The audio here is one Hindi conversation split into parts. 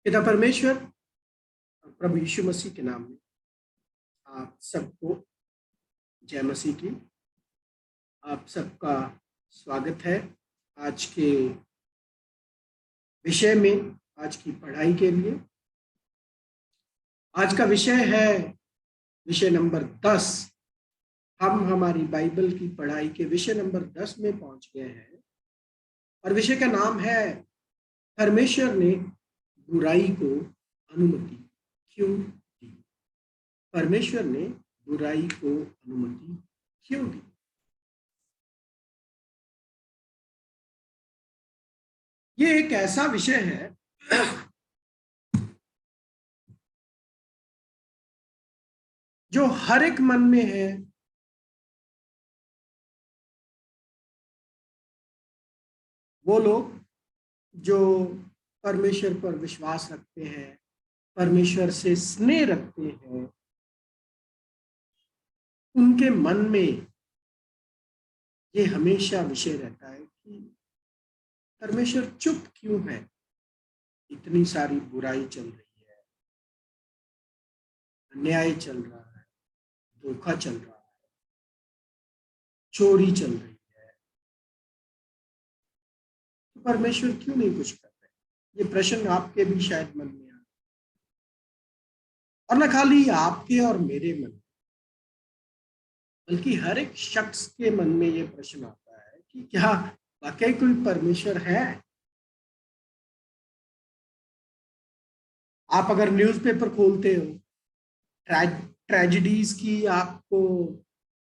पिता परमेश्वर और प्रभु यीशु मसीह के नाम में आप सबको जय मसीह की। आप सबका स्वागत है आज के विषय में, आज की पढ़ाई के लिए। आज का विषय है विषय नंबर 10। हम हमारी बाइबल की पढ़ाई के विषय नंबर 10 में पहुंच गए हैं और विषय का नाम है परमेश्वर ने बुराई को अनुमति क्यों दी। परमेश्वर ने बुराई को अनुमति क्यों दी। ये एक ऐसा विषय है जो हर एक मन में है। वो लोग जो परमेश्वर पर विश्वास रखते हैं, परमेश्वर से स्नेह रखते हैं, उनके मन में ये हमेशा विषय रहता है कि परमेश्वर चुप क्यों है। इतनी सारी बुराई चल रही है, अन्याय चल रहा है, धोखा चल रहा है, चोरी चल रही है, तो परमेश्वर क्यों नहीं कुछ कर रहे। ये प्रश्न आपके भी शायद मन में आ, और न खाली आपके और मेरे मन, बल्कि हर एक शख्स के मन में ये प्रश्न आता है कि क्या वाकई कोई परमेश्वर है। आप अगर न्यूज़पेपर खोलते हो, ट्रेजेडीज की आपको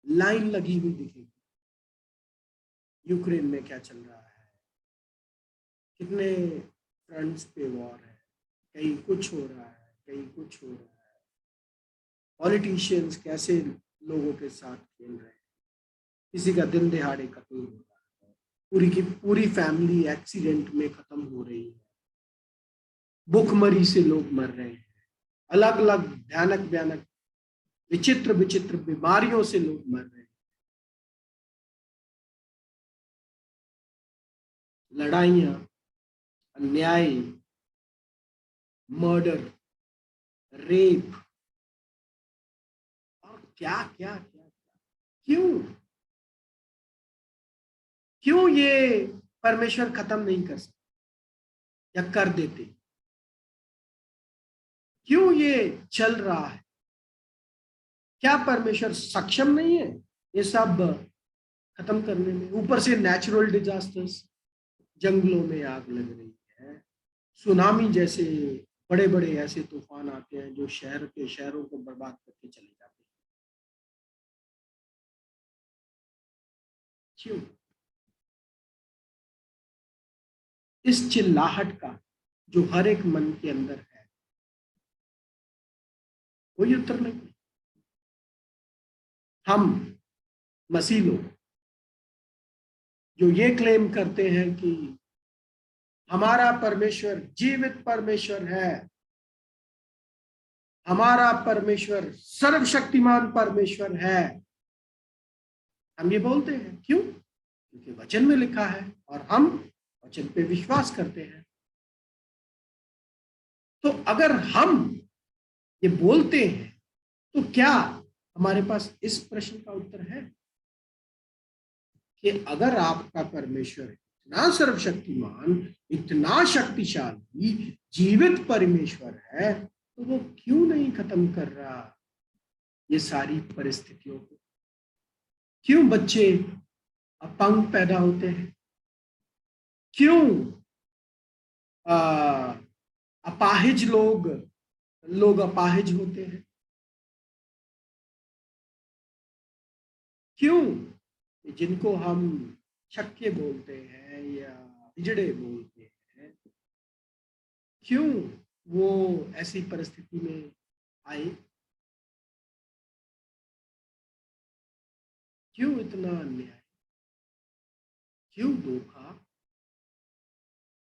लाइन लगी हुई दिखेगी। यूक्रेन में क्या चल रहा है, कितने फ्रंट्स पे वॉर है, कहीं कुछ हो रहा है, कहीं कुछ हो रहा है। पॉलिटिशियंस कैसे लोगों के साथ खेल रहे हैं, किसी का दिन दिहाड़े कत्ल हो रहा है, पूरी की पूरी फैमिली एक्सीडेंट में खत्म हो रही है, भूखमरी से लोग मर रहे हैं, अलग अलग भयानक भयानक विचित्र विचित्र बीमारियों से लोग मर रहे हैं। लड़ाइयां, अन्याय, मर्डर, रेप और क्या क्या क्या क्या। क्यों क्यों ये परमेश्वर खत्म नहीं कर सकते या कर देते। क्यों ये चल रहा है। क्या परमेश्वर सक्षम नहीं है ये सब खत्म करने में। ऊपर से नेचुरल डिजास्टर्स, जंगलों में आग लग रही है, सुनामी जैसे बड़े बड़े ऐसे तूफान आते हैं जो शहर के शहरों को बर्बाद करके चले जाते हैं। क्यों। इस चिल्लाहट का जो हर एक मन के अंदर है, कोई उत्तर नहीं। हम मसीह लोग जो ये क्लेम करते हैं कि हमारा परमेश्वर जीवित परमेश्वर है, हमारा परमेश्वर सर्वशक्तिमान परमेश्वर है, हम ये बोलते हैं। क्यों। क्योंकि वचन में लिखा है और हम वचन पे विश्वास करते हैं। तो अगर हम ये बोलते हैं तो क्या हमारे पास इस प्रश्न का उत्तर है कि अगर आपका परमेश्वर इतना सर्वशक्तिमान, इतना शक्तिशाली, जीवित परमेश्वर है, तो वो क्यों नहीं खत्म कर रहा ये सारी परिस्थितियों को। क्यों बच्चे अपंग पैदा होते हैं, क्यों अपाहिज लोग अपाहिज होते हैं, क्यों जिनको हम शक्य बोलते हैं या हिजड़े बोलते हैं, क्यों वो ऐसी परिस्थिति में आए। क्यों इतना अन्याय, क्यों धोखा,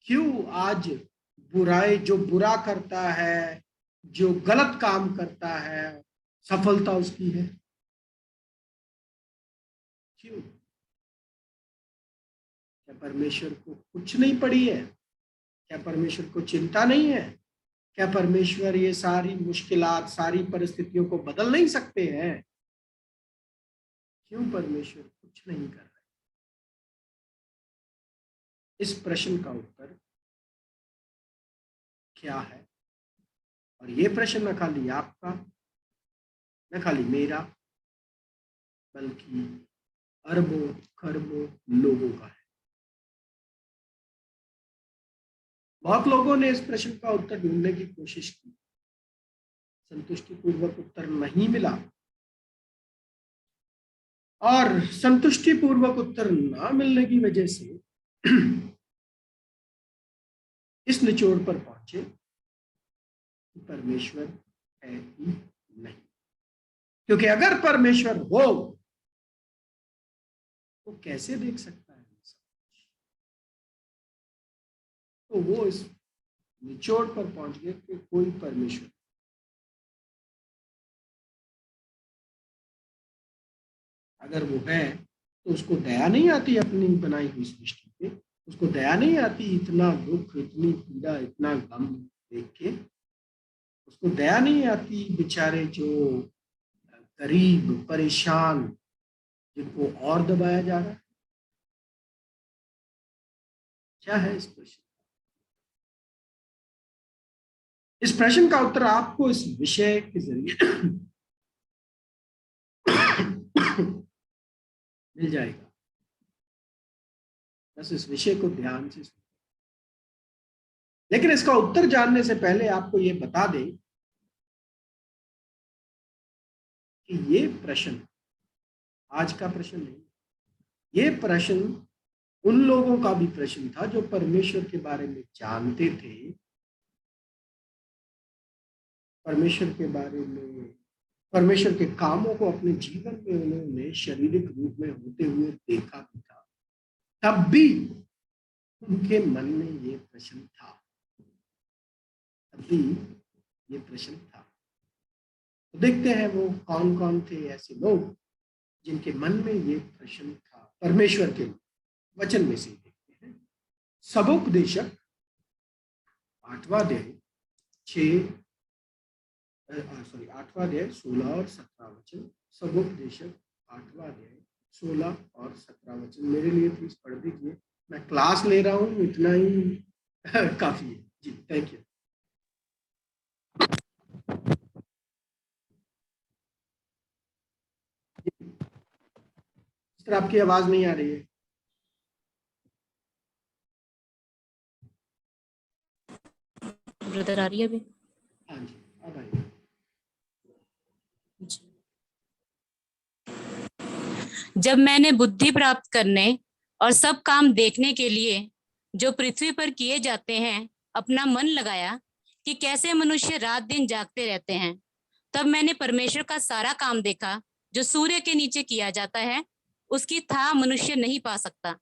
क्यों आज बुराई, जो बुरा करता है, जो गलत काम करता है, सफलता उसकी है। क्यों। क्या परमेश्वर को कुछ नहीं पड़ी है। क्या परमेश्वर को चिंता नहीं है। क्या परमेश्वर ये सारी मुश्किलात, सारी परिस्थितियों को बदल नहीं सकते हैं? क्यों परमेश्वर कुछ नहीं कर रहे? इस प्रश्न का उत्तर क्या है? और ये प्रश्न न खाली आपका, न खाली मेरा, बल्कि अरबों खरबों लोगों का है। बहुत लोगों ने इस प्रश्न का उत्तर ढूंढने की कोशिश की, संतुष्टिपूर्वक उत्तर नहीं मिला, और संतुष्टिपूर्वक उत्तर ना मिलने की वजह से इस निचोड़ पर पहुंचे कि परमेश्वर है ही नहीं। क्योंकि अगर परमेश्वर हो तो कैसे देख सकता है? तो वो इस निचोड़ पर पहुंच गए कि कोई परमेश्वर, अगर वो है तो उसको दया नहीं आती अपनी बनाई हुई सृष्टि पे? उसको दया नहीं आती इतना दुख, इतनी पीड़ा, इतना गम देख के? उसको दया नहीं आती बेचारे जो गरीब, परेशान, जिनको और दबाया जा रहा है? क्या है इस प्रश्न? इस प्रश्न का उत्तर आपको इस विषय के जरिए मिल जाएगा। बस इस विषय को ध्यान से सुनिए। लेकिन इसका उत्तर जानने से पहले आपको यह बता दें कि ये प्रश्न आज का प्रश्न नहीं, ये प्रश्न उन लोगों का भी प्रश्न था जो परमेश्वर के बारे में जानते थे, परमेश्वर के बारे में, परमेश्वर के कामों को अपने जीवन में उन्होंने शारीरिक रूप में होते हुए देखा भी था। तब भी उनके मन में ये प्रश्न था, तब भी ये प्रश्न था। तो देखते हैं वो कौन कौन थे ऐसे लोग जिनके मन में ये प्रश्न था परमेश्वर के वचन में से। देखते हैं सबोपदेशक 8वां अध्याय 16 और 17 वचन। सबोपदेशक 8वां अध्याय 16 और 17 वचन मेरे लिए प्लीज पढ़ दीजिए। मैं क्लास ले रहा हूँ, इतना ही काफी है जी। Thank you. सर आपकी आवाज नहीं आ रही है। ब्रदर आ रही है अभी? हाँ जी, अब आइए। जब मैंने बुद्धि प्राप्त करने और सब काम देखने के लिए जो पृथ्वी पर किए जाते हैं अपना मन लगाया कि कैसे मनुष्य रात दिन जागते रहते हैं, तब मैंने परमेश्वर का सारा काम देखा जो सूर्य के नीचे किया जाता है। उसकी था मनुष्य नहीं पा सकता।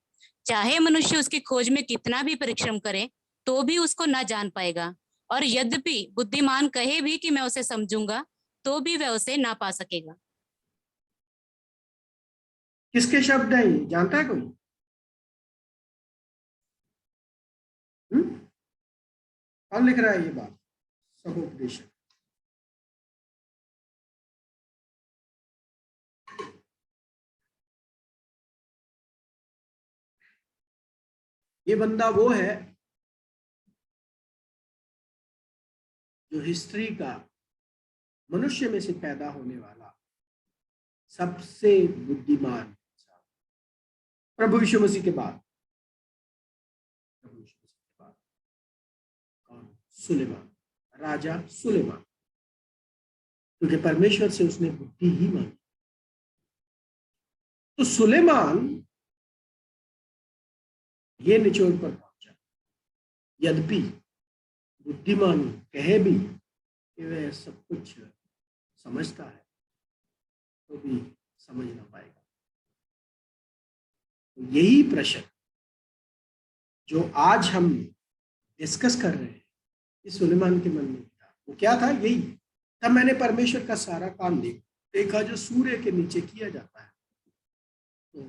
चाहे मनुष्य उसकी खोज में कितना भी परिश्रम करे तो भी उसको ना जान पाएगा, और यद्यपि बुद्धिमान कहे भी कि मैं उसे समझूंगा तो भी वह उसे ना पा सकेगा। किसके शब्द हैं ये, जानता है कोई? कौन लिख रहा है ये बात? सबोपदेशक। ये बंदा वो है जो हिस्ट्री का मनुष्य में से पैदा होने वाला सबसे बुद्धिमान इंसान, प्रभु यीशु मसीह के बाद, प्रभु यीशु मसीह के बाद कौन? सुलेमान, राजा सुलेमान। क्योंकि परमेश्वर से उसने बुद्धि ही मांगी। तो सुलेमान ये निचोड़ पर पहुंचा, यद्यपि बुद्धिमान कहे भी कि वह सब कुछ समझता है तो भी समझ ना पाएगा। तो यही प्रश्न जो आज हम डिस्कस कर रहे हैं, इस सुलेमान के मन में था। वो क्या था? यही, तब मैंने परमेश्वर का सारा काम देखा जो सूर्य के नीचे किया जाता है। तो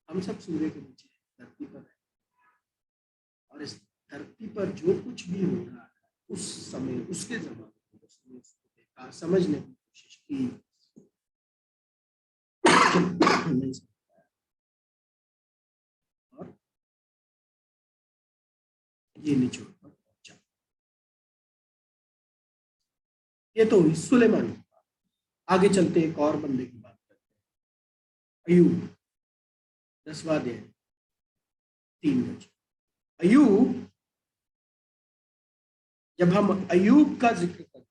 हम सब सूर्य के नीचे धरती पर है, और इस धरती पर जो कुछ भी हो रहा है उस समय उसके जमाने में उसने इसको देखा, समझने की कोशिश की, नहीं समझ पाया और ये निचोड़ पर पहुंचा। ये तो हुई सुलेमान की बात। आगे चलते एक और बंदे की बात करते हैं, अयूब, 10वां अध्याय 3 वचन। अयूब, जब हम अयूब का जिक्र करते हैं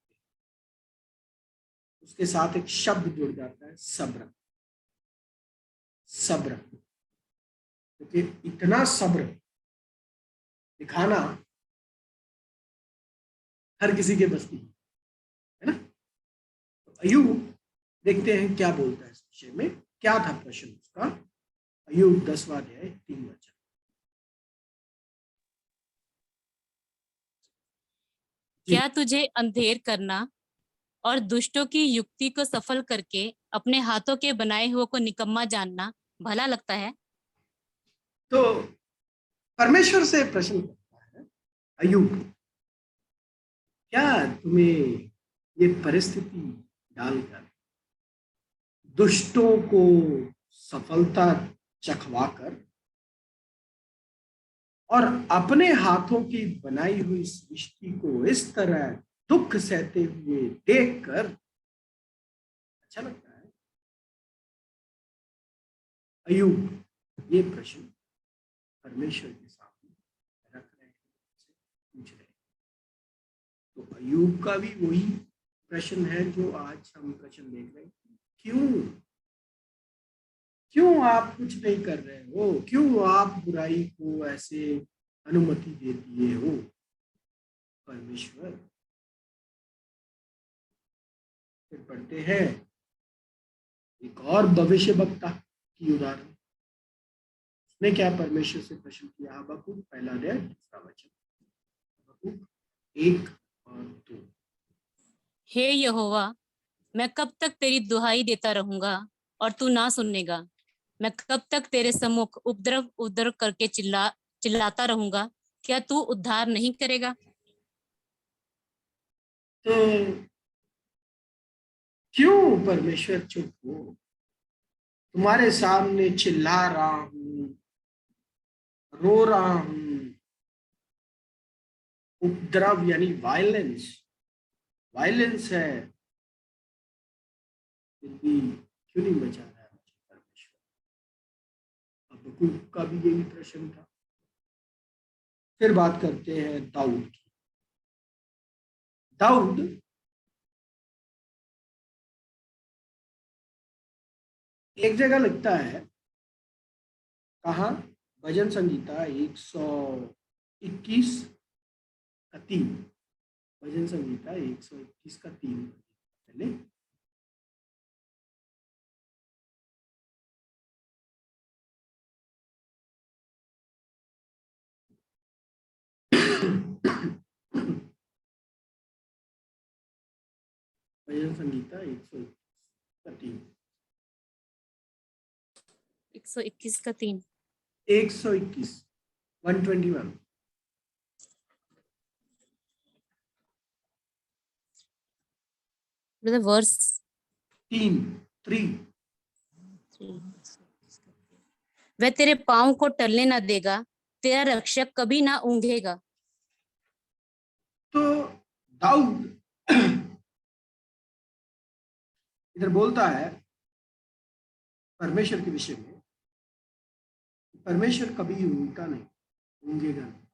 उसके साथ एक शब्द जुड़ जाता है, सब्र। सब्र, क्योंकि इतना सब्र दिखाना हर किसी के बस की है ना। तो अयूब, देखते हैं क्या बोलता है इस विषय में, क्या था प्रश्न उसका। अयूब 10वां अध्याय 3 वचन। क्या तुझे अंधेर करना और दुष्टों की युक्ति को सफल करके अपने हाथों के बनाए हुए को निकम्मा जानना भला लगता है? तो परमेश्वर से प्रश्न करता है अयूब, क्या तुम्हें ये परिस्थिति डालकर दुष्टों को सफलता चखवाकर और अपने हाथों की बनाई हुई सृष्टि को इस तरह दुख सहते हुए देखकर अच्छा लगता है? अयूब ये प्रश्न परमेश्वर के सामने रख रहे हैं, पूछ रहे हैं। तो अयूब का भी वही प्रश्न है जो आज हम प्रश्न देख रहे हैं, क्यों आप कुछ नहीं कर रहे हो, क्यों आप बुराई को ऐसे अनुमति दे दिए हो परमेश्वर। फिर पढ़ते हैं एक और भविष्य वक्ता की उदाहरण। उसने क्या परमेश्वर से प्रश्न किया, हबक्कूक 1 अध्याय 2 वचन, हबक्कूक 1 और 2। हे यहोवा, मैं कब तक तेरी दुहाई देता रहूंगा और तू ना सुनेगा? मैं कब तक तेरे सम्मुख उपद्रव उपद्रव करके चिल्लाता रहूंगा, क्या तू उद्धार नहीं करेगा? तो क्यों परमेश्वर चुप हो? तुम्हारे सामने चिल्ला रहा हूं, रो रहा हूं, उपद्रव यानी वायलेंस है, फिर भी क्यों नहीं बचा रहा है मुझे परमेश्वर। हबक्कूक का भी यही प्रश्न था। फिर बात करते हैं दाऊद की। दाऊद एक जगह लिखता है, कहा, भजन संगीता 121 का 3, भजन संगीता 121 का 3 पहले। भजन संगीता 121 का 3, 121 का 3, 121 121। मतलब वर्स 3 वह तेरे पाँव को टलने ना देगा, तेरा रक्षक कभी ना ऊंघेगा। तो दाऊद इधर बोलता है परमेश्वर के विषय में, परमेश्वर कभी ऊँगता नहीं, ऊँगेगा नहीं।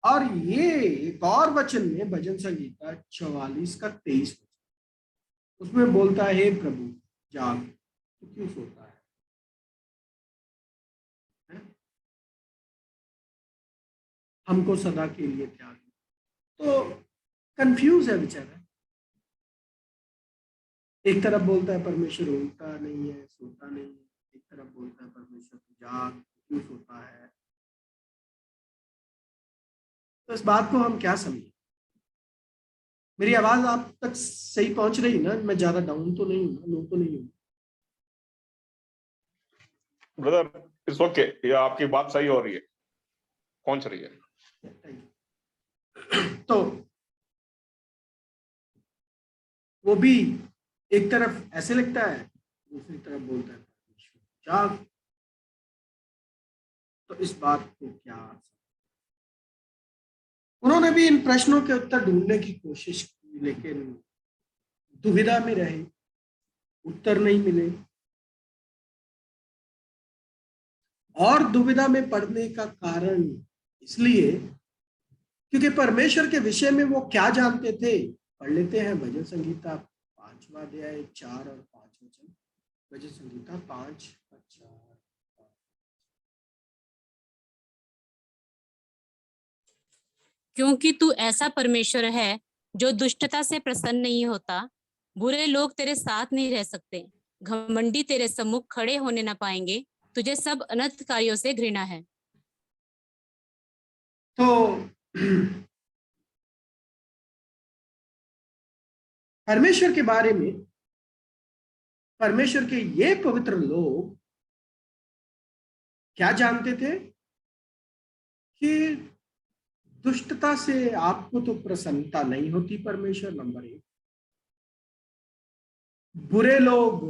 और ये एक और वचन में भजन संगीता 44 का 23 वचन, उसमें बोलता है, हे प्रभु जाग, तो क्यों सोता है? हमको सदा के लिए त्याग। तो कंफ्यूज है बेचारा। एक तरफ बोलता है परमेश्वर ऊँगता नहीं है, सोता नहीं है, एक तरफ बोलता है परमेश्वर जाग, क्यों सोता है। तो इस बात को हम क्या समझें? मेरी आवाज आप तक सही पहुंच रही ना? मैं ज्यादा डाउन तो नहीं हूँ, लो तो नहीं हूँ? ब्रदर इस वक्त ये आपकी बात सही हो रही है, पहुंच रही है। तो वो भी एक तरफ ऐसे लगता है, दूसरी तरफ बोलता है परमेश्वर जाग। तो इस बात को क्या, उन्होंने भी इन प्रश्नों के उत्तर ढूंढने की कोशिश की, लेकिन दुविधा में रहे, उत्तर नहीं मिले। और दुविधा में पड़ने का कारण इसलिए क्योंकि परमेश्वर के विषय में वो क्या जानते थे। पढ़ लेते हैं भजन संगीता 5वां अध्याय 4 और 5 वचन। भजन संगीता 5 और 4। क्योंकि तू ऐसा परमेश्वर है जो दुष्टता से प्रसन्न नहीं होता। बुरे लोग तेरे साथ नहीं रह सकते, घमंडी तेरे सम्मुख खड़े होने ना पाएंगे। तुझे सब अनर्थ कार्यों से घृणा है। तो परमेश्वर के बारे में, परमेश्वर के ये पवित्र लोग क्या जानते थे कि दुष्टता से आपको तो प्रसन्नता नहीं होती परमेश्वर, नंबर 1। बुरे लोग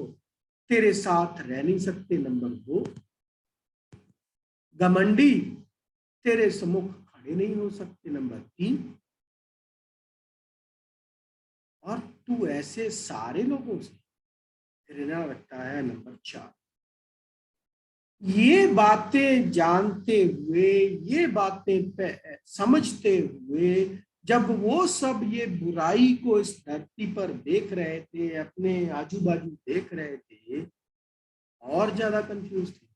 तेरे साथ रह नहीं सकते, नंबर 2। घमंडी तेरे सम्मुख खड़े नहीं हो सकते, नंबर 3। और तू ऐसे सारे लोगों से घृणा रखता है, नंबर 4। ये बातें जानते हुए, ये बातें समझते हुए, जब वो सब ये बुराई को इस धरती पर देख रहे थे, अपने आजू बाजू देख रहे थे, और ज्यादा कंफ्यूज थे।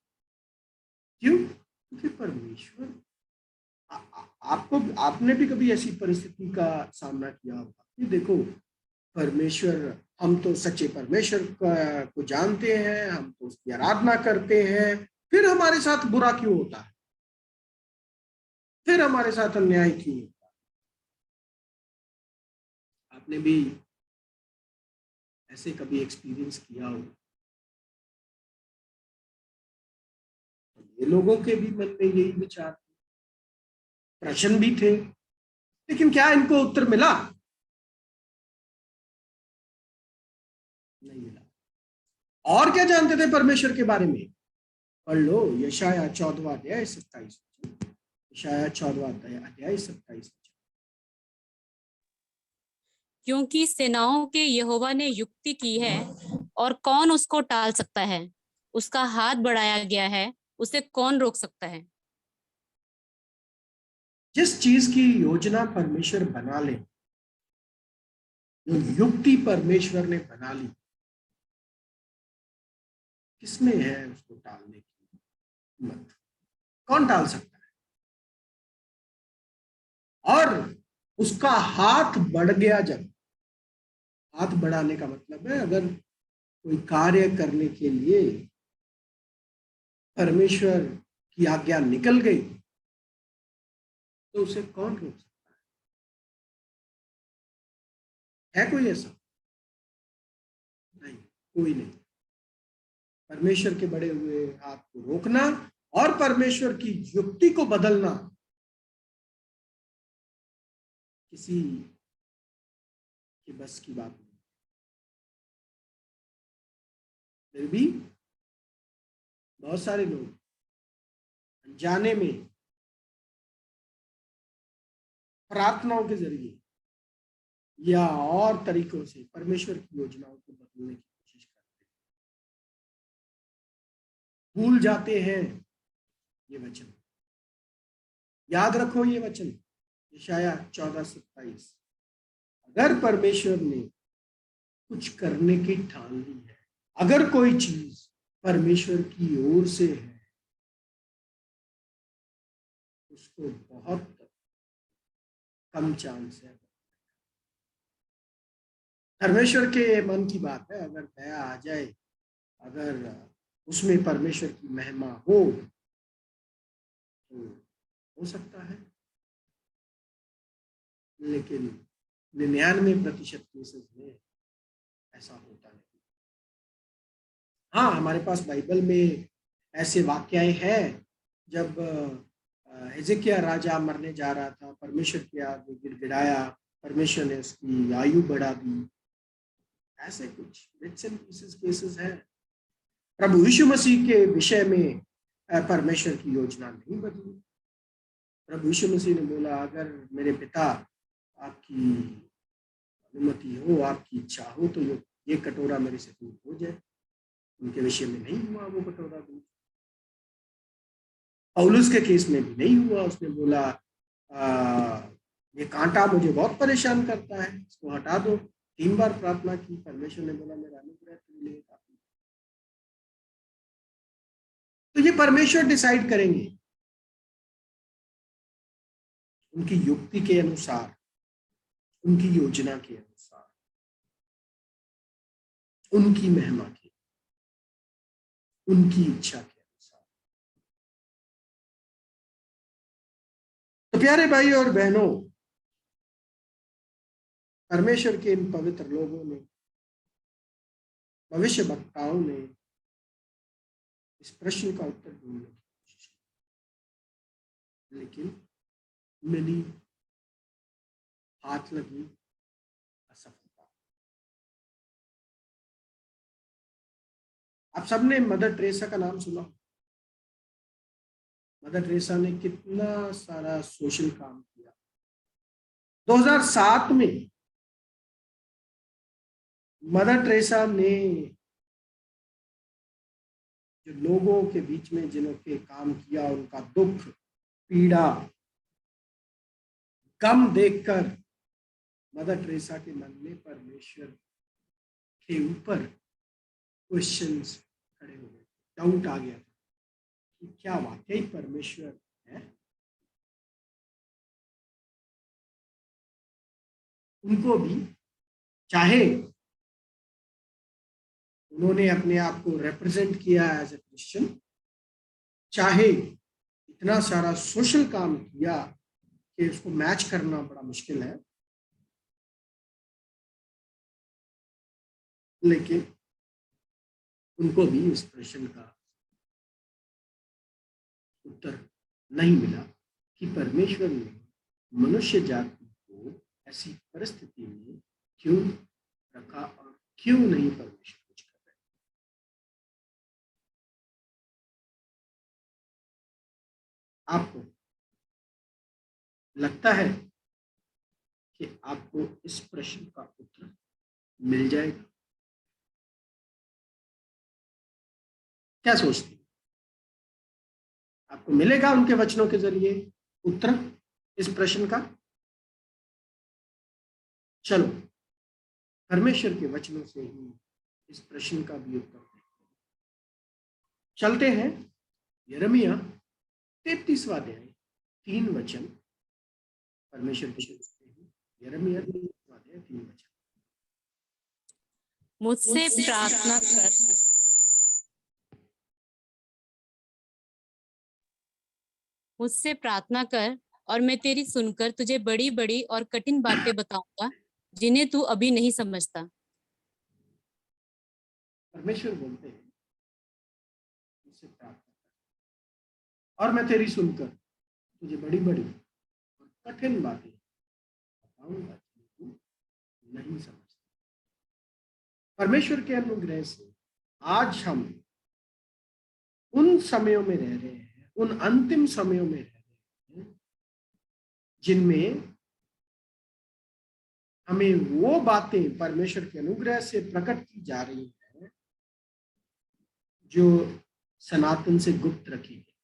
क्यों? क्योंकि परमेश्वर, आपको, आपने भी कभी ऐसी परिस्थिति का सामना किया होगा कि देखो, परमेश्वर, हम तो सच्चे परमेश्वर को जानते हैं, हम तो उसकी आराधना करते हैं, फिर हमारे साथ बुरा क्यों होता है, फिर हमारे साथ अन्याय क्यों होता है। आपने भी ऐसे कभी एक्सपीरियंस किया हो। तो ये लोगों के भी मन में यही विचार, प्रश्न भी थे, लेकिन क्या इनको उत्तर मिला? नहीं मिला। और क्या जानते थे परमेश्वर के बारे में? पढ़ लो यशाया 14वां अध्याय 27। यशाया 14वां अध्याय 27। क्योंकि सेनाओं के यहोवा ने युक्ति की है, और कौन उसको टाल सकता है। उसका हाथ बढ़ाया गया है, उसे कौन रोक सकता है। जिस चीज की योजना परमेश्वर बना ले, जो युक्ति परमेश्वर ने बना ली, किसमें है उसको टालने की हिम्मत? कौन टाल सकता है? और उसका हाथ बढ़ गया जब, हाथ बढ़ाने का मतलब है अगर कोई कार्य करने के लिए परमेश्वर की आज्ञा निकल गई, तो उसे कौन रोक सकता है कोई ऐसा? नहीं, कोई नहीं। परमेश्वर के बड़े हुए हाथ को रोकना और परमेश्वर की युक्ति को बदलना किसी के बस की बात नहीं। फिर भी बहुत सारे लोग अनजाने में प्रार्थनाओं के जरिए या और तरीकों से परमेश्वर की योजनाओं को बदलने की कोशिश करते हैं, भूल जाते हैं ये वचन। याद रखो ये वचन, यशाया 14:27। अगर परमेश्वर ने कुछ करने की ठान ली है, अगर कोई चीज परमेश्वर की ओर से है, उसको बहुत कम चांस है। परमेश्वर के मन की बात है, अगर दया आ जाए, अगर उसमें परमेश्वर की महिमा हो, तो हो सकता है। लेकिन 99% केसेस में ऐसा होता नहीं। हाँ, हमारे पास बाइबल में ऐसे वाक्याएं हैं जब हिजकिय्याह राजा मरने जा रहा था, परमेश्वर के आगे गिड़गिड़ाया, परमेश्वर ने उसकी आयु बढ़ा दी। ऐसे कुछ बिट्स एंड पीसेस केसेस हैं। प्रभु यीशु मसीह के विषय में परमेश्वर की योजना नहीं बदली। प्रभु यीशु मसीह ने बोला, अगर मेरे पिता आपकी अनुमति हो, आपकी इच्छा हो, तो ये कटोरा मेरे से दूर हो जाए। उनके विषय में नहीं हुआ वो कटोरा दूर। पौलुस के केस में भी नहीं हुआ। उसने बोला ये कांटा मुझे बहुत परेशान करता है, इसको हटा दो। 3 बार प्रार्थना की, परमेश्वर ने बोला मेरा अनुग्रह तेरे लिए काफी। तो ये परमेश्वर डिसाइड करेंगे उनकी युक्ति के अनुसार, उनकी योजना के अनुसार, उनकी महिमा के, उनकी इच्छा के अनुसार। तो प्यारे भाई और बहनों, परमेश्वर के इन पवित्र लोगों ने, भविष्य वक्ताओं ने इस प्रश्न का उत्तर ढूंढने की कोशिश की, लेकिन मिली हाथ लगी असफलता। आप सबने मदर टेरेसा का नाम सुना। मदर टेरेसा ने कितना सारा सोशल काम किया। 2007 में मदर टेरेसा ने जो लोगों के बीच में जिन्होंने काम किया, उनका दुख, पीड़ा, गम देखकर मदर टेरेसा के मन में परमेश्वर के ऊपर क्वेश्चंस खड़े हो गए, डाउट आ गया था कि क्या वाकई परमेश्वर है। उनको भी, चाहे उन्होंने अपने आप को रिप्रेजेंट किया एज ए क्रिश्चियन, चाहे इतना सारा सोशल काम किया कि उसको मैच करना बड़ा मुश्किल है, लेकिन उनको भी इस प्रश्न का उत्तर नहीं मिला कि परमेश्वर ने मनुष्य जाति को ऐसी परिस्थिति में क्यों रखा और क्यों नहीं परमेश्वर कुछ कर रहे। आपको लगता है कि आपको इस प्रश्न का उत्तर मिल जाएगा? क्या सोचते हैं? आपको मिलेगा उनके वचनों के जरिए उत्तर इस प्रश्न का? चलो परमेश्वर के वचनों से ही इस प्रश्न का भी उत्तर देखते हैं। चलते हैं यिर्मयाह 33वां अध्याय 3 वचन। परमेश्वर के यिर्मयाह 33वां अध्याय 3 वचन। मुझसे प्रार्थना कर, मुझसे प्रार्थना कर और मैं तेरी सुनकर तुझे बड़ी बड़ी और कठिन बातें बताऊंगा जिन्हें तू अभी नहीं समझता। परमेश्वर बोलते हैं मुझसे प्रार्थना कर और मैं तेरी सुनकर तुझे बड़ी बड़ी और कठिन बातें बताऊंगा जिन्हें तू नहीं समझता। परमेश्वर के अनुग्रह से आज हम उन समयों में रह रहे हैं, उन अंतिम समयों में रह रहे हैं जिनमें हमें वो बातें परमेश्वर के अनुग्रह से प्रकट की जा रही हैं जो सनातन से गुप्त रखी गई।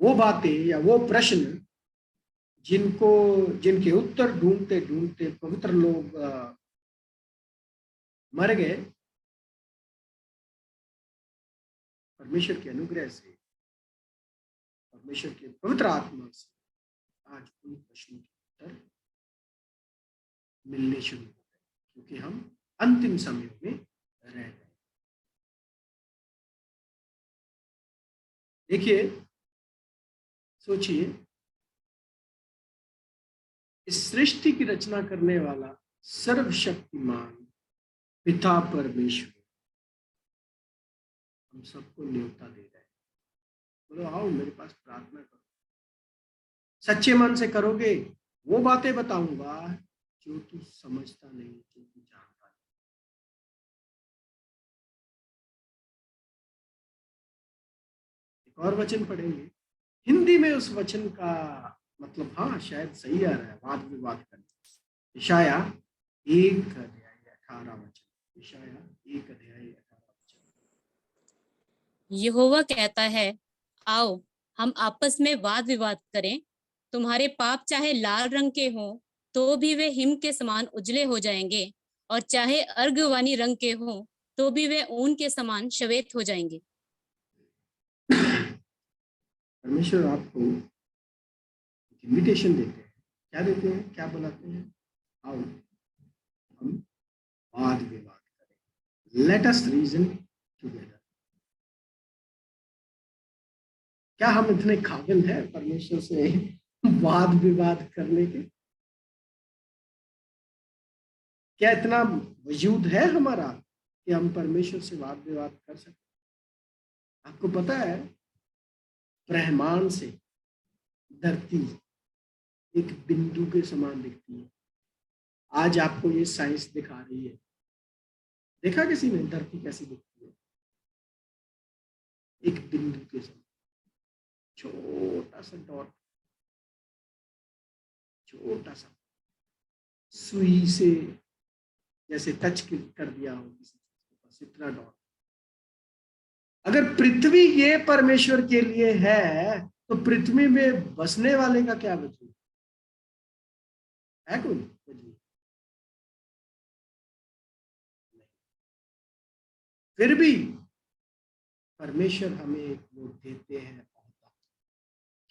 वो बातें या वो प्रश्न जिनके उत्तर ढूंढते ढूंढते पवित्र लोग मर गए, परमेश्वर के अनुग्रह से, परमेश्वर के पवित्र आत्मा से आज उन प्रश्नों के उत्तर मिलने शुरू हो गए, क्योंकि हम अंतिम समय में रह रहे हैं। देखिए, सोचिए, इस सृष्टि की रचना करने वाला सर्वशक्तिमान पिता परमेश्वर हम सबको न्योता दे रहे हैं बोलो आओ मेरे पास प्रार्थना करो, सच्चे मन से करोगे, वो बातें बताऊंगा जो तू समझता नहीं, जो तू जानता नहीं। एक और वचन पढ़ेंगे हिंदी में, उस वचन का मतलब हाँ शायद सही आ रहा है, वाद विवाद करने। इशाया 1 अध्याय 18 वचन, इशाया 1 अध्याय 18 वचन। यहोवा कहता है, आओ हम आपस में वाद विवाद करें। तुम्हारे पाप चाहे लाल रंग के हों तो भी वे हिम के समान उजले हो जाएंगे, और चाहे अर्गवानी रंग के हों तो भी वे ऊन के समान श्वेत हो जाएंगे। परमेश्वर आपको इन्विटेशन देते हैं, क्या देते हैं, क्या बुलाते हैं? आओ हम वाद विवाद करें, लेट अस रीजन टुगेदर। क्या हम इतने काबिल हैं परमेश्वर से वाद विवाद करने के? क्या इतना वजूद है हमारा कि हम परमेश्वर से वाद विवाद कर सकते? आपको पता है ब्रह्मांड से धरती एक बिंदु के समान दिखती है। आज आपको ये साइंस दिखा रही है। देखा किसी ने धरती कैसी दिखती है? एक बिंदु के समान, छोटा सा डॉट, छोटा सा सुई से जैसे टच कर दिया हो किसी चीज को, बस इतना डॉट। अगर पृथ्वी ये परमेश्वर के लिए है तो पृथ्वी में बसने वाले का क्या वजूद है? कोई वजूद? फिर भी परमेश्वर हमें वो देते हैं औहदा।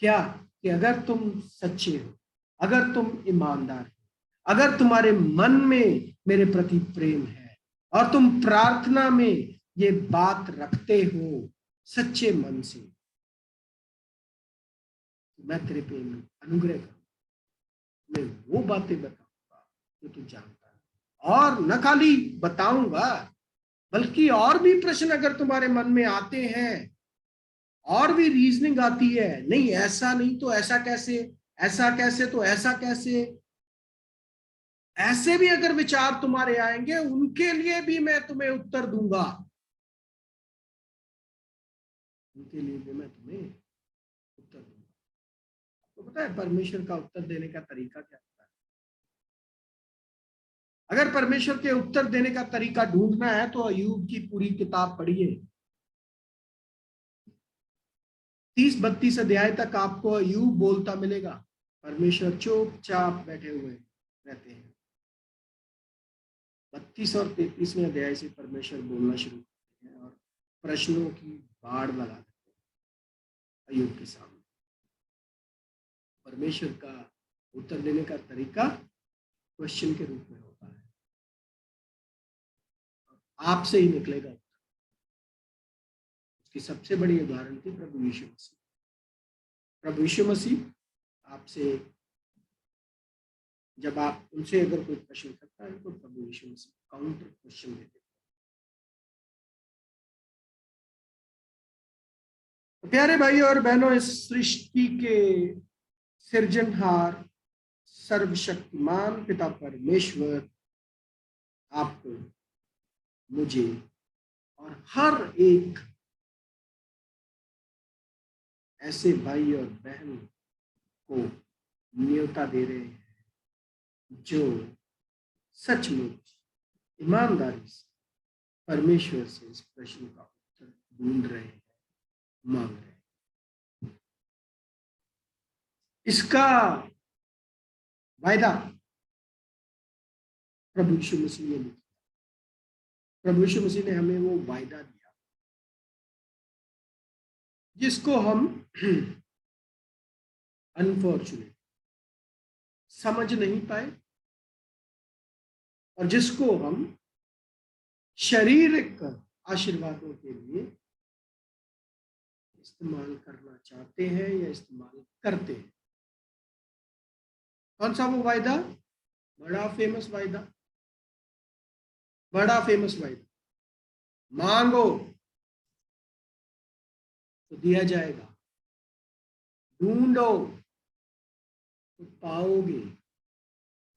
क्या? कि अगर तुम सच्चे हो, अगर तुम ईमानदार हो, अगर तुम्हारे मन में मेरे प्रति प्रेम है और तुम प्रार्थना में ये बात रखते हो सच्चे मन से, मैं तेरे पे अनुग्रह करूंगा, मैं वो बातें बताऊंगा जो तू जानता है। और न खाली बताऊंगा बल्कि और भी प्रश्न अगर तुम्हारे मन में आते हैं, और भी रीजनिंग आती है, नहीं ऐसा नहीं तो ऐसा कैसे, ऐसा कैसे तो ऐसा कैसे, ऐसे भी अगर विचार तुम्हारे आएंगे उनके लिए भी मैं तुम्हें उत्तर दूंगा, उनके लिए भी मैं तुम्हें उत्तर दूंगा। तो पता है परमेश्वर का उत्तर देने का तरीका क्या होता है? अगर परमेश्वर के उत्तर देने का तरीका ढूंढना है तो अय्यूब की पूरी किताब पढ़िए। 30-32 अध्याय तक आपको अय्यूब बोलता मिलेगा, परमेश्वर चुपचाप बैठे हुए रहते हैं। 32 और 33वें अध्याय से परमेश्वर बोलना शुरू करते हैं और प्रश्नों की बाढ़ लगा देते हैं अय्यूब के सामने। परमेश्वर का उत्तर देने का तरीका क्वेश्चन के रूप में होता है, आपसे ही निकलेगा उत्तर। उसकी सबसे बड़ी उदाहरण थी प्रभु यीशु मसीह। प्रभु यीशु मसीह आपसे, जब आप उनसे अगर कोई प्रश्न करता है तो प्रभु यीशु मसीह काउंटर क्वेश्चन देते हैं। तो प्यारे भाई और बहनों, इस सृष्टि के सृजनहार सर्वशक्तिमान पिता परमेश्वर आपको, मुझे और हर एक ऐसे भाई और बहन को न्योता दे रहे हैं जो सचमुच ईमानदारी से परमेश्वर से इस प्रश्न का उत्तर ढूंढ रहे हैं, मांग रहे हैं। इसका वायदा प्रभु यीशु मसीह ने लिखा। प्रभु यीशु मसीह ने हमें वो वायदा दिया जिसको हम अनफॉर्चुनेट समझ नहीं पाए और जिसको हम शारीरिक आशीर्वादों के लिए इस्तेमाल करना चाहते हैं या इस्तेमाल करते हैं। कौन सा वो वायदा? बड़ा फेमस वायदा, बड़ा फेमस वायदा, मांगो तो दिया जाएगा, ढूंढो तो पाओगे,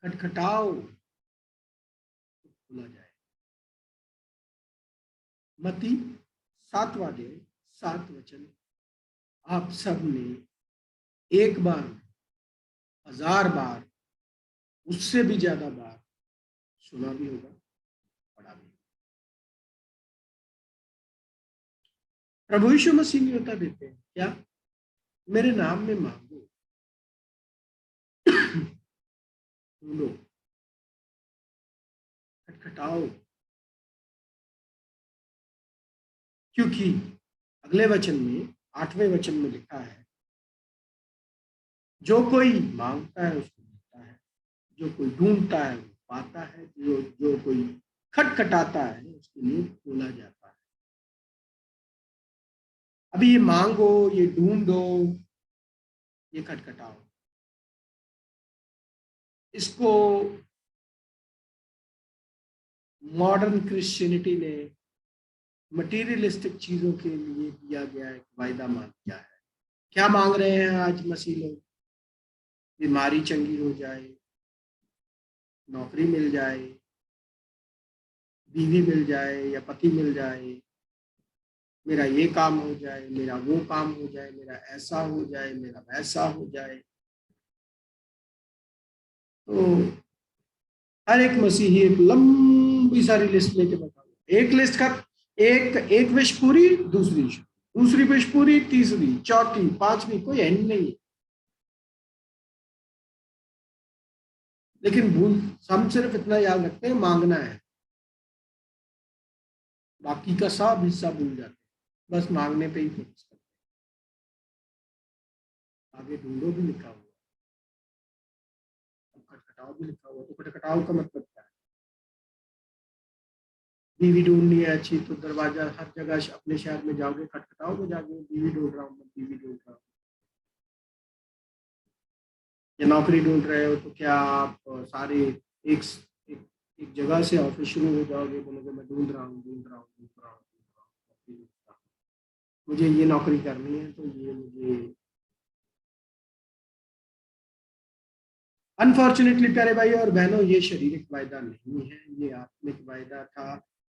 खटखटाओ तो खुला जाए। मत्ती 7वां अध्याय 7 वचन। आप सब ने एक बार, 1000 बार, उससे भी ज्यादा बार सुना भी होगा, पढ़ा भी। प्रभु यीशु मसीह न्योता देते हैं क्या? मेरे नाम में मांगो, ढूंढो, खटखटाओ। क्योंकि अगले वचन में, 8वें वचन में लिखा है, जो कोई मांगता है उसको मिलता है, जो कोई ढूंढता है वो पाता है, जो कोई खटखटाता है उसके लिए खोला जाता है। अभी ये मांगो, ये ढूंढो, ये खटखटाओ, इसको मॉडर्न क्रिश्चियनिटी ने मटीरियलिस्टिक चीजों के लिए दिया गया एक वायदा मान किया है। क्या मांग रहे हैं आज मसीह लोग? बीमारी चंगी हो जाए, नौकरी मिल जाए, बीवी मिल जाए या पति मिल जाए, मेरा ये काम हो जाए, मेरा वो काम हो जाए, मेरा ऐसा हो जाए, मेरा वैसा हो जाए। तो हर एक मसीही एक लंबी सारी लिस्ट लेके बैठा हुआ। एक लिस्ट का एक एक विश पूरी, दूसरी दूसरी विश पूरी, तीसरी, चौथी, पांचवी, कोई एंड नहीं है। लेकिन भूल, हम सिर्फ इतना याद रखते हैं मांगना है, बाकी का सब हिस्सा भूल जाते हैं, बस मांगने पे ही फोकस करते हैं। आगे ढूंढो भी लिखा हुआ, खटखटाओ भी लिखा हुआ। तो खटखटाओ का मतलब क्या है? बीवी ढूंढनी है अच्छी, तो दरवाजा हर जगह अपने शहर में जाओगे, खटखटाओगे जाके, बीवी ढूंढ रहा हूँ मैं, बीवी ढूंढ रहा हूँ। या नौकरी ढूंढ रहे हो तो क्या आप सारे एक एक, एक जगह से ऑफिस शुरू हो जाओगे, बोलोगे मैं ढूंढ रहा हूँ, ढूंढ रहा हूँ, ढूंढ रहा हूँ, ढूंढ रहा हूँ, नौकरी ढूंढ रहा हूँ। मुझे ये नौकरी करनी है, तो ये मुझे। अनफॉर्चुनेटली प्यारे भाई और बहनों, ये शारीरिक वायदा नहीं है, ये आत्मिक वायदा था।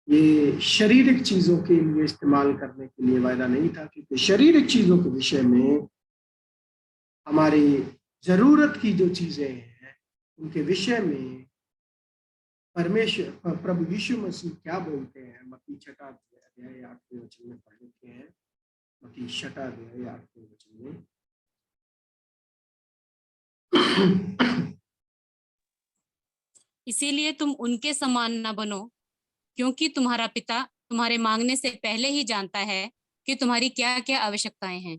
ये शारीरिक चीजों के लिए इस्तेमाल करने के लिए वायदा नहीं था, क्योंकि शारीरिक चीजों के विषय में, हमारी जरूरत की जो चीजें हैं उनके विषय में परमेश्वर, प्रभु यीशु मसीह क्या बोलते हैं? मत्ती 6 अध्याय 8वें वचन में पढ़ लिखे हैं। मत्ती 6 अध्याय 8वें वचन में इसीलिए तुम उनके समान न बनो, क्योंकि तुम्हारा पिता तुम्हारे मांगने से पहले ही जानता है कि तुम्हारी क्या क्या आवश्यकताएं हैं।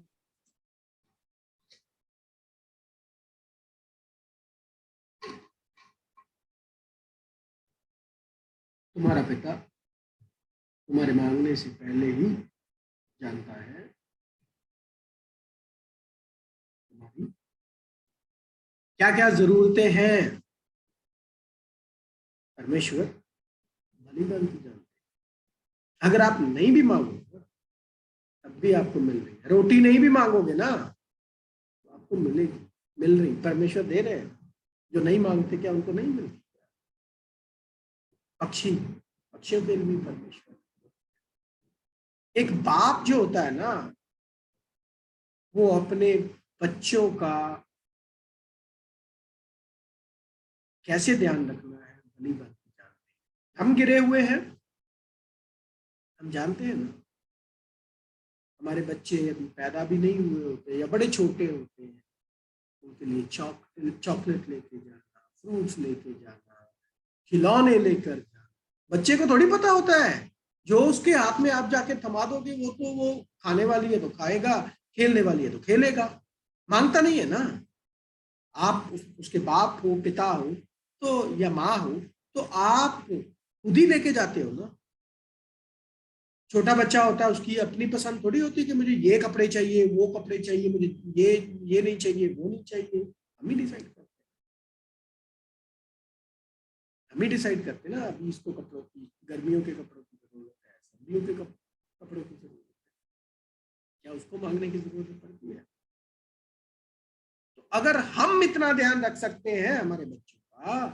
तुम्हारा पिता तुम्हारे मांगने से पहले ही जानता है तुम्हारी क्या क्या जरूरतें हैं। परमेश्वर भली भांति जानते हैं। अगर आप नहीं भी मांगोगे तब भी आपको मिल रही है। रोटी नहीं भी मांगोगे ना तो आपको मिलेगी, मिल रही, परमेश्वर दे रहे हैं। जो नहीं मांगते क्या उनको नहीं मिलती? पक्षी, पक्षियों के लिए भी परमेश्वर। एक बाप जो होता है ना, वो अपने बच्चों का कैसे ध्यान रखना है भली भांति जानते हैं। हम गिरे हुए हैं, हम जानते हैं ना। हमारे बच्चे अभी पैदा भी नहीं हुए होते या बड़े छोटे होते हैं, उनके लिए चॉकलेट लेके जाना, फ्रूट्स लेके जाना, खिलौने लेकर जाना। बच्चे को थोड़ी पता होता है, जो उसके हाथ में आप जाके थमा दोगे वो तो वो खाने वाली है तो खाएगा, खेलने वाली है तो खेलेगा, मांगता नहीं है ना। आप उसके बाप हो, पिता हो तो, या माँ हो, तो आप खुद ही लेके जाते हो ना। छोटा बच्चा होता है, उसकी अपनी पसंद थोड़ी होती कि मुझे ये कपड़े चाहिए, वो कपड़े चाहिए, मुझे ये नहीं चाहिए, वो नहीं चाहिए। हम ही डिसाइड करते हैं, हम ही डिसाइड करते हैं ना। अभी इसको कपड़ों की, गर्मियों के कपड़ों की जरूरत है, सर्दियों के कपड़ों की जरूरत है, क्या उसको मांगने की जरूरत पड़ती है? अगर हम इतना ध्यान रख सकते हैं हमारे बच्चों का,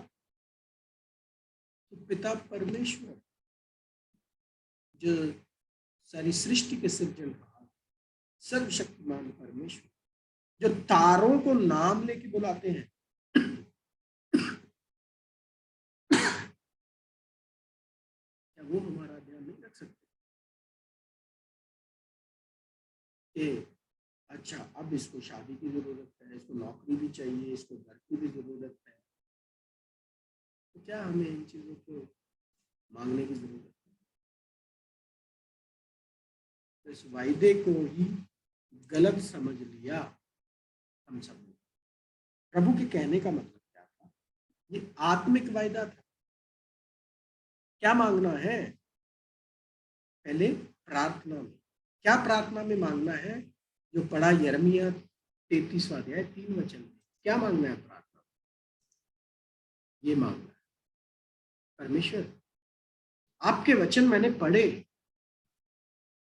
तो पिता परमेश्वर जो सारी सृष्टि के सृजनहार, सर्वशक्तिमान परमेश्वर, जो तारों को नाम लेके बुलाते हैं, क्या वो हमारा ध्यान नहीं रख सकते कि अच्छा अब इसको शादी की जरूरत है, इसको नौकरी भी चाहिए, इसको घर की भी जरूरत है, तो क्या हमें इन चीजों को मांगने की जरूरत है? तो इस वायदे को ही गलत समझ लिया हम सब ने। प्रभु के कहने का मतलब क्या था? ये आत्मिक वायदा था। क्या मांगना है? पहले प्रार्थना में। क्या प्रार्थना में मांगना है? जो पढ़ा यिर्मयाह 33वां अध्याय 3 वचन में। क्या मांगना है प्रार्थना? ये मांगना है, परमेश्वर आपके वचन मैंने पढ़े,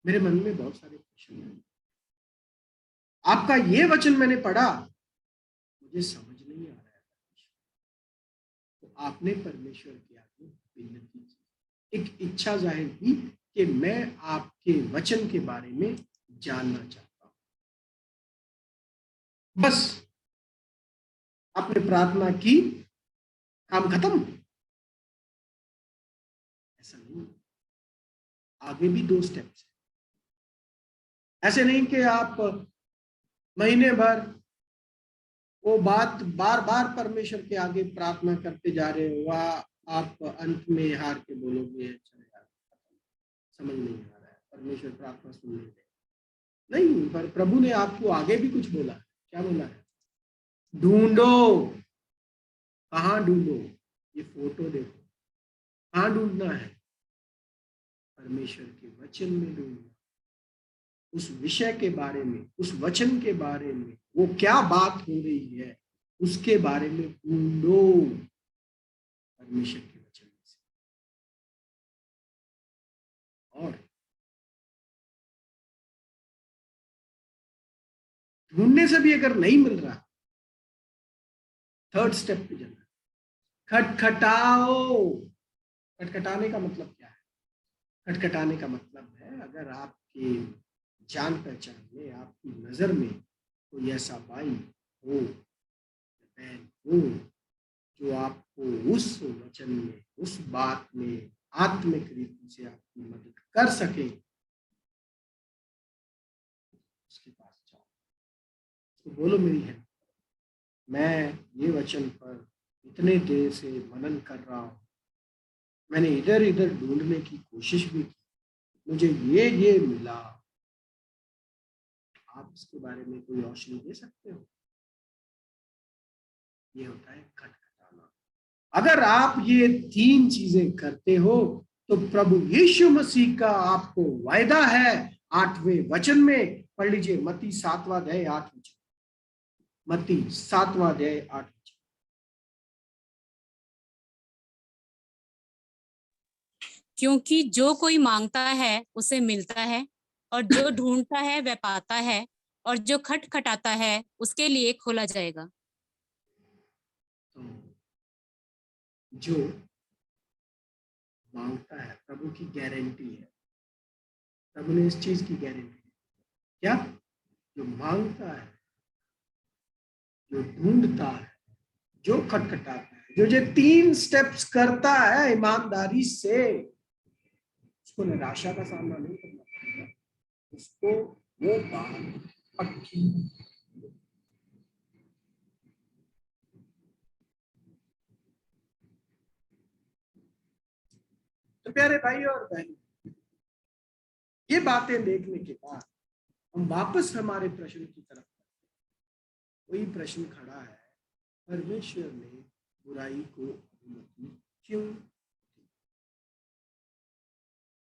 मेरे मन में बहुत सारे प्रश्न हैं, आपका ये वचन मैंने पढ़ा, मुझे समझ नहीं आ रहा है परमेश्वर। तो आपने परमेश्वर के आगे विनती की, एक इच्छा जाहिर की कि मैं आपके वचन के बारे में जानना चाहता हूं। बस आपने प्रार्थना की, काम खत्म? ऐसा नहीं, आगे भी 2 स्टेप्स हैं। ऐसे नहीं कि आप महीने भर वो बात बार बार परमेश्वर के आगे प्रार्थना करते जा रहे हो, वह आप अंत में हार के बोलोगे अच्छा यार समझ नहीं आ रहा है, परमेश्वर प्रार्थना सुन नहीं रहे। नहीं, पर प्रभु ने आपको आगे भी कुछ बोला है। क्या बोला है? ढूंढो। कहाँ ढूंढो? ये फोटो देखो, कहाँ ढूंढना है? परमेश्वर के वचन में ढूंढना। उस विषय के बारे में, उस वचन के बारे में, वो क्या बात हो रही है उसके बारे में ढूंढो परमेश्वर के वचन में से। और ढूंढने से भी अगर नहीं मिल रहा, 3rd स्टेप पे जाना, खटखटाओ। खटखटाने का मतलब क्या है? खटखटाने का मतलब है अगर आपके जान पहचान में, आपकी नजर में कोई ऐसा भाई हो, बहन हो, जो आपको उस वचन में, उस बात में आत्मिक रीति से आपकी मदद कर सके, उसके पास जाओ, उसको बोलो मेरी है, मैं ये वचन पर इतने देर से मनन कर रहा हूँ, मैंने इधर इधर ढूंढने की कोशिश भी की, मुझे ये मिला, आप इसके बारे में कोई रोशनी दे सकते हो? ये होता है खटखटाना। अगर आप ये 3 चीजें करते हो तो प्रभु यीशु मसीह का आपको वायदा है 8वें वचन में। पढ़ लीजिए मत्ती 7वां अध्याय 8 वचन, मत्ती 7वां अध्याय 8 वचन। क्योंकि जो कोई मांगता है उसे मिलता है, और जो ढूंढता है वह पाता है, और जो खटखटाता है उसके लिए खोला जाएगा। तो जो मांगता है, प्रभु की गारंटी है, प्रभु ने इस चीज की गारंटी है। क्या? जो मांगता है, जो ढूंढता है, जो खटखटाता है, जो ये 3 स्टेप्स करता है ईमानदारी से, उसको निराशा का सामना नहीं करना पड़ेगा, उसको वो बात पक्की। तो प्यारे भाई और बहन, ये बातें देखने के बाद हम वापस हमारे प्रश्न की तरफ, वही प्रश्न खड़ा है, परमेश्वर ने बुराई को अनुमति क्यों दी?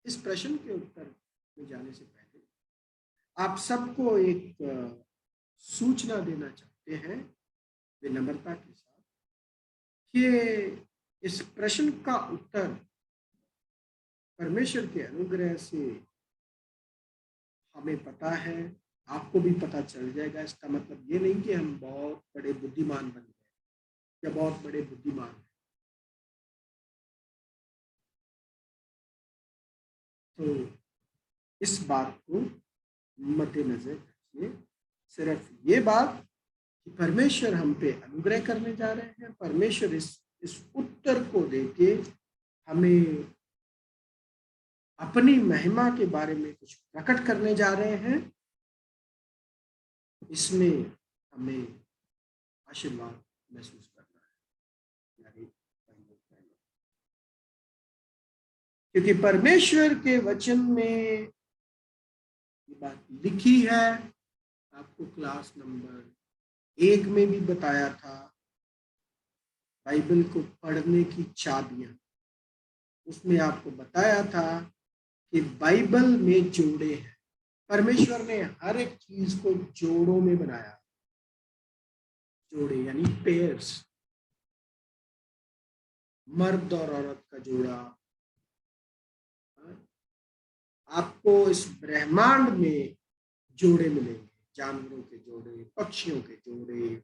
इस प्रश्न के उत्तर में जाने से पहले आप सबको एक सूचना देना चाहते हैं विनम्रता के साथ कि इस प्रश्न का उत्तर परमेश्वर के अनुग्रह से हमें पता है, आपको भी पता चल जाएगा। इसका मतलब ये नहीं कि हम बहुत बड़े बुद्धिमान बन गए या बहुत बड़े बुद्धिमान हैं। तो इस बात को मद्देनजर रखिए। सिर्फ ये बात कि परमेश्वर हम पे अनुग्रह करने जा रहे हैं, परमेश्वर इस उत्तर को देके हमें अपनी महिमा के बारे में कुछ प्रकट करने जा रहे हैं। इसमें हमें आशीर्वाद महसूस करना है, यानी क्योंकि परमेश्वर के वचन में ये बात लिखी है। आपको क्लास नंबर 1 में भी बताया था, बाइबल को पढ़ने की चाबियां। उसमें आपको बताया था कि बाइबल में जोड़े हैं। परमेश्वर ने हर एक चीज को जोड़ों में बनाया। जोड़े यानी पेयर्स, मर्द और औरत का जोड़ा। आपको इस ब्रह्मांड में जोड़े मिलेंगे, जानवरों के जोड़े, पक्षियों के जोड़े,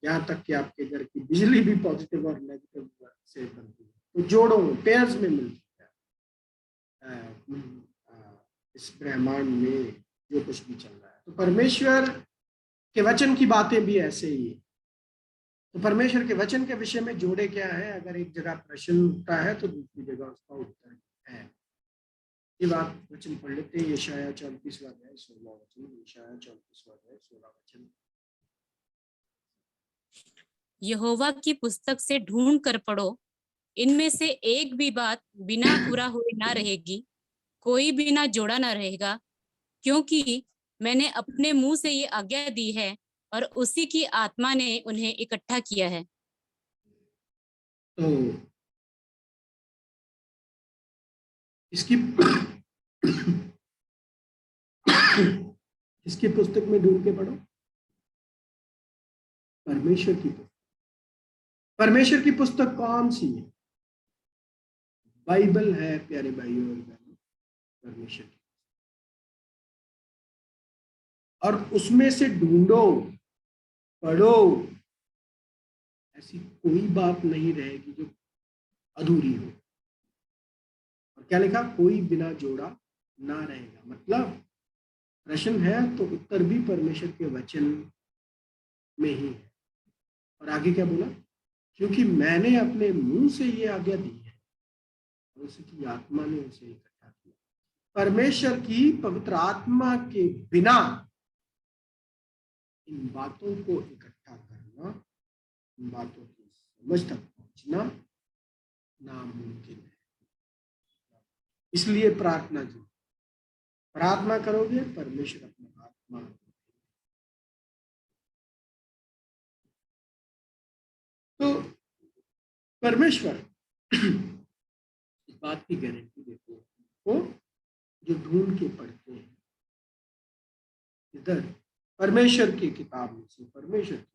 यहाँ तक कि आपके घर की बिजली भी पॉजिटिव और नेगेटिव से बनती है, तो जोड़ों पेयर्स में मिलती है। इस ब्रह्मांड में जो कुछ भी चल रहा है, तो परमेश्वर के वचन की बातें भी ऐसे ही है। तो परमेश्वर के वचन के विषय में जोड़े क्या है? अगर एक जगह प्रश्न उठता है तो दूसरी जगह उसका उत्तर है। ये बात वचन पढ़ लेते हैं। यशायाह 34वां अध्याय 16 वचन। यशायाह 34वां अध्याय 16 वचन। यहोवा की पुस्तक से ढूंढ कर पढ़ो, इनमें से एक भी बात बिना पूरा हुए ना रहेगी, कोई भी ना जोड़ा ना रहेगा, क्योंकि मैंने अपने मुंह से ये आज्ञा दी है और उसी की आत्मा ने उन्हें इकट्ठा किया है। तो इसकी इसकी पुस्तक में ढूंढ के पढ़ो, परमेश्वर की पुस्तक। परमेश्वर की पुस्तक कौन सी है? बाइबल है प्यारे भाइयों और बहनों, परमेश्वर की। और उसमें से ढूंढो, पढ़ो, ऐसी कोई बात नहीं रहेगी जो अधूरी हो। और क्या लिखा? कोई बिना जोड़ा ना रहेगा। मतलब प्रश्न है तो उत्तर भी परमेश्वर के वचन में ही है। और आगे क्या बोला? क्योंकि मैंने अपने मुंह से ये आज्ञा दी है और उसकी आत्मा ने उसे इकट्ठा किया। परमेश्वर की पवित्र आत्मा के बिना इन बातों को इकट्ठा करना, इन बातों की समझ तक पहुंचना नामुमकिन है। इसलिए प्रार्थना जी, प्रार्थना करोगे परमेश्वर अपना आत्मा। तो परमेश्वर इस बात की गारंटी देते हैं वो जो ढूंढ के पढ़ते हैं इधर परमेश्वर की किताब में से, परमेश्वर की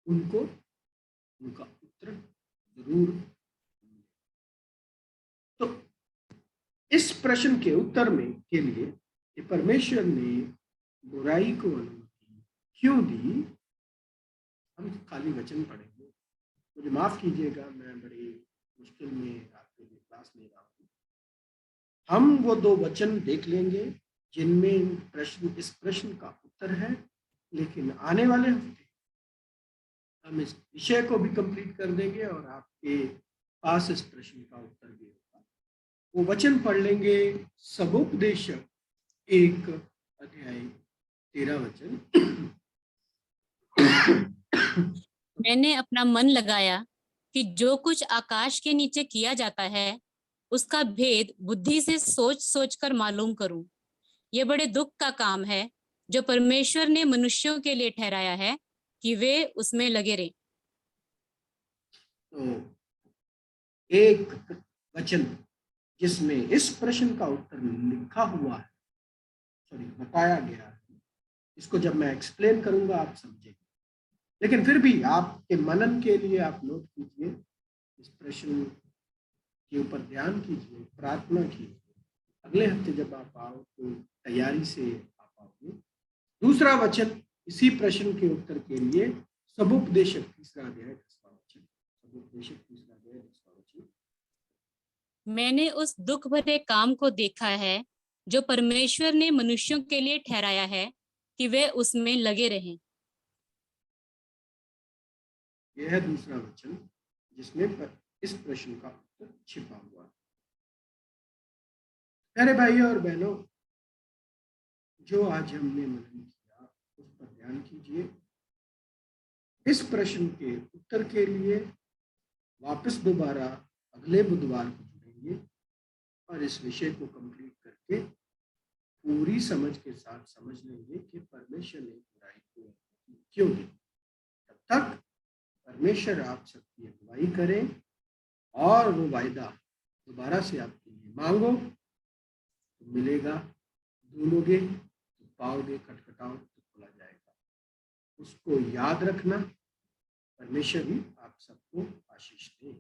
उनको उनका उत्तर जरूर। तो इस प्रश्न के उत्तर में के लिए कि परमेश्वर ने बुराई को अनुमति क्यों दी, हम खाली वचन पढ़ेंगे। मुझे माफ कीजिएगा, मैं बड़ी मुश्किल में आपके लिए क्लास ले रहा हूँ। हम वो 2 वचन देख लेंगे जिनमें इस प्रश्न का उत्तर है, लेकिन आने वाले हफ्ते हम इस विषय को भी कंप्लीट कर देंगे और आपके पास इस प्रश्न का उत्तर भी होगा। वो वचन पढ़ लेंगे। सबोपदेशक 1 अध्याय 13 वचन। मैंने अपना मन लगाया कि जो कुछ आकाश के नीचे किया जाता है उसका भेद बुद्धि से सोच सोच कर मालूम करूं। ये बड़े दुख का काम है जो परमेश्वर ने मनुष्यों के लिए ठहराया है कि वे उसमें लगे रहें। तो एक वचन जिसमें इस प्रश्न का उत्तर लिखा हुआ है, सॉरी बताया गया है, इसको जब मैं एक्सप्लेन करूंगा आप समझेंगे। लेकिन फिर भी आपके मनन के लिए आप नोट कीजिए इस प्रश्न के ऊपर ध्यान कीजिए, प्रार्थना कीजिए। अगले हफ्ते जब आप आओ तो तैयारी से आप आओगे। दूसरा वचन इसी प्रश्न के उत्तर के लिए समुपदेशक तीसरा अध्याय 10वां वचन। समुपदेशक तीसरा अध्याय 10वां वचन। मैंने उस दुख भरे काम को देखा है जो परमेश्वर ने मनुष्यों के लिए ठहराया है कि वे उसमें लगे रहें। यह है दूसरा वचन जिसमें इस प्रश्न का उत्तर छिपा हुआ है। प्यारे भाइयों और बहनों, जो आज हमने मनन किया उस पर ध्यान कीजिए। इस प्रश्न के उत्तर के लिए वापस दोबारा अगले बुधवार को जुड़ेंगे और इस विषय को कंप्लीट करके पूरी समझ के साथ समझ लेंगे कि परमेश्वर ने बुराई को क्यों दी। तब तक परमेश्वर आप सबकी अगुवाई करें और वो वायदा दोबारा से आपके लिए मांगो तो मिलेगा, ढूंढोगे तो पाओगे, खटखटाओ तो खुला जाएगा। उसको याद रखना। परमेश्वर भी आप सबको आशीष दे।